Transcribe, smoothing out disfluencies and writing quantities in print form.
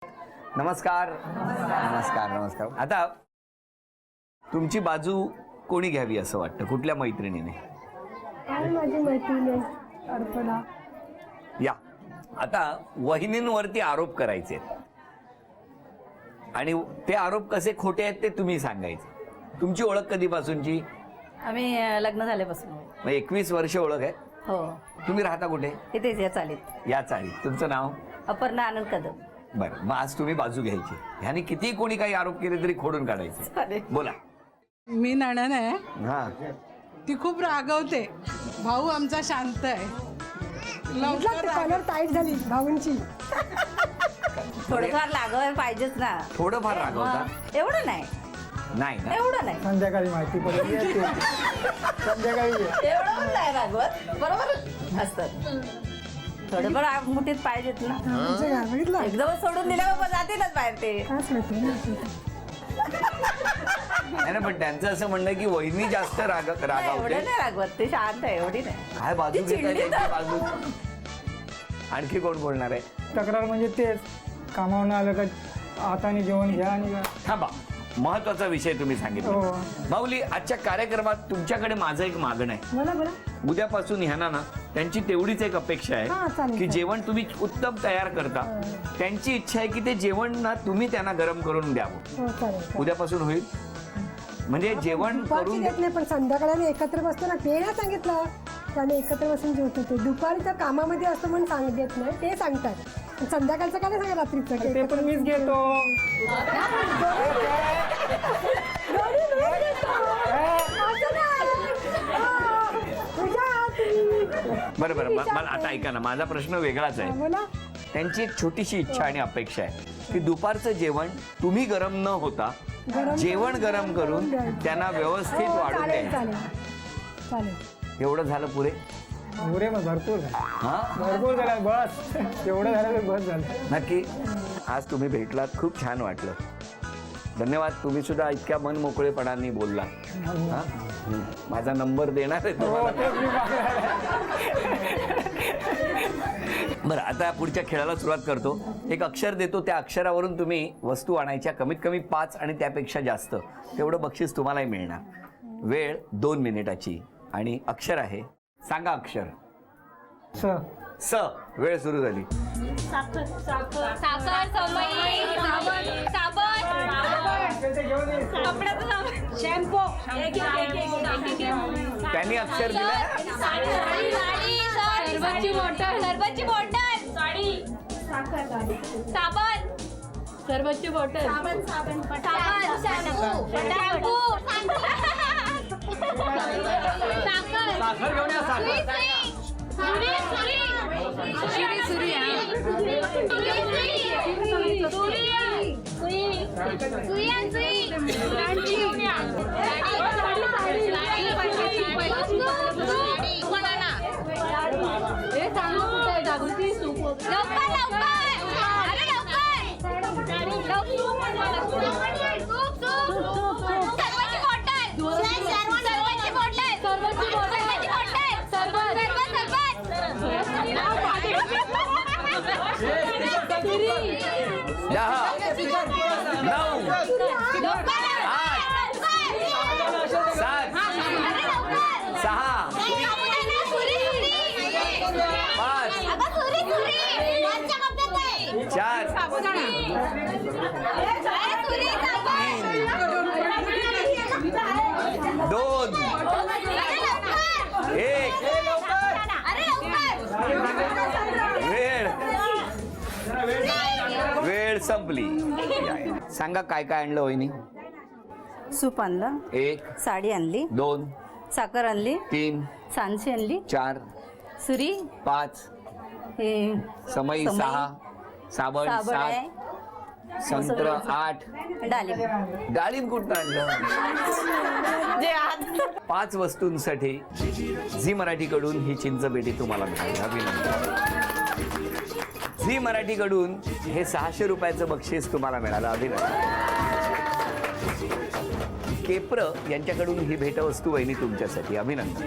नमस्कार नमस्कार नमस्कार. आता तुमची बाजू कोणी घ्यावी असं वाटतं, कुठल्या मैत्रिणीने? माझी मैत्रीण अर्पणा. या आता वहिनींवरती आरोप करायचे आणि ते आरोप कसे खोटे आहेत ते तुम्ही सांगायचे. तुमची ओळख कधीपासूनची? आम्ही लग्न झाल्यापासून. मग 21 वर्ष ओळख आहे. हो. तुम्ही राहता कुठे? इथेच या चालीत. या चाळीत. तुमचं नाव? अपर्णा आनंद कदम. बरं, मग आज तुम्ही बाजू घ्यायची. ह्यानी किती कोणी काही आरोप केले तरी खोडून काढायचे. बोला. मी नणन आहे. हा, ती खूप रागवते. भाऊ आमचा शांत आहे. कलर टाईट झाली भाऊंची. थोडंफार लागायला पाहिजेच ना. थोडंफार रागवता? एवढं नाही. नाही ना? एवढं नाही. संध्याकाळी माहिती पडली. संध्याकाळी एवढं पण नाही रागवत. बरोबर असतात. थोडंफार मुठीत पाहिजेत ना. एकदम सोडून दिल्या बाबा जातीलच बाहेर ते. नाही ना, पण त्यांचं असं म्हणणं की वहिनी जास्त रागवते. एवढं नाही रागवत. ते शांत आहे. एवढी नाही. काय बाजू ती घेताय चिडली त्यांची तर. बाजू? आणखी कोण बोलणार आहे? तक्रार म्हणजे तेच कामावून आलं का हाताने जेवण घ्या आणि थांबा, महत्वाचा विषय तुम्ही सांगितला. हो. माऊली, आजच्या कार्यक्रमात तुमच्याकडे माझं एक मागणं आहे. बोला बोला. उद्यापासून ह्यांना ना त्यांची तेवढीच एक अपेक्षा हा, आहे चालेल, की चालेल. जेवण तुम्ही उत्तम तयार करता. त्यांची इच्छा आहे की ते जेवण ना तुम्ही त्यांना गरम करून द्यावं. हो चालेल. उद्यापासून होईल म्हणजे जेवण दुपारची करून देत नाही पण संध्याकाळी आम्ही एकत्र बसतो ना. ते नाही सांगितलं त्याने एकत्र बसून जेवतो. ते दुपारी तर कामामध्ये असतं म्हणून सांग देत नाही. ते सांगतात. संध्याकाळचं काय नाही सांगा रात्रीचं. ते पण मीच घेतो. बरं बरं, मला आता ऐका ना, माझा प्रश्न वेगळाच आहे. बोला. त्यांची एक छोटीशी इच्छा आणि अपेक्षा आहे की दुपारचं जेवण तुम्ही गरम न होता जेवण गरम करून त्यांना व्यवस्थित वाढून द्यायचं. चालेल चालेल. एवढं झालं पुरे? पुरे मग भरपूर हा, भरपूर झालं. बस एवढं झालं तर बस झालं. नक्की. आज तुम्ही भेटलात, खूप छान वाटलं. धन्यवाद. तुम्ही सुद्धा इतक्या मन मोकळेपणाने बोलला. हा? माझा नंबर देणार आहे तुम्हाला. बरं, आता पुढच्या खेळाला सुरुवात करतो. एक अक्षर देतो, त्या अक्षरावरून तुम्ही वस्तू आणायच्या. कमीत कमी 5 आणि त्यापेक्षा जास्त, तेवढं बक्षीस तुम्हालाही मिळणार. वेळ 2 मिनिटाची आणि अक्षर आहे. सांगा अक्षर. स. वेळ सुरू झाली. साखर, समई, साबण, कपड्याचं साबण, शॅम्पू. त्यांनी अक्षर दिलं. सरबतची बॉटल, सरबतची बॉटल, साडी, साबण, सरबतची बॉटल, साबण, शॅम्पू, साखर घेऊन या. साखर. वेळ संपली. सांगा काय काय आणलं वहिनी? सूप आणलं. 1, साडी आणली. 2, साखर आणली. 3, सांची आणली. 4, सुरी. 5, हे समई. 6, साबण. साबण 7, आहे. संत्र. 8, डाळिंब. डाळिंब कुठं आणलं? जे आज 5 वस्तूंसाठी झी मराठीकडून ही चिंचपेटी तुम्हाला मिळाली. अभिनंदन. झी मराठीकडून हे 600 रुपयाचं बक्षीस तुम्हाला मिळालं. अभिनंदन. केप्र यांच्याकडून ही भेटवस्तू वहिनी तुमच्यासाठी. अभिनंदन.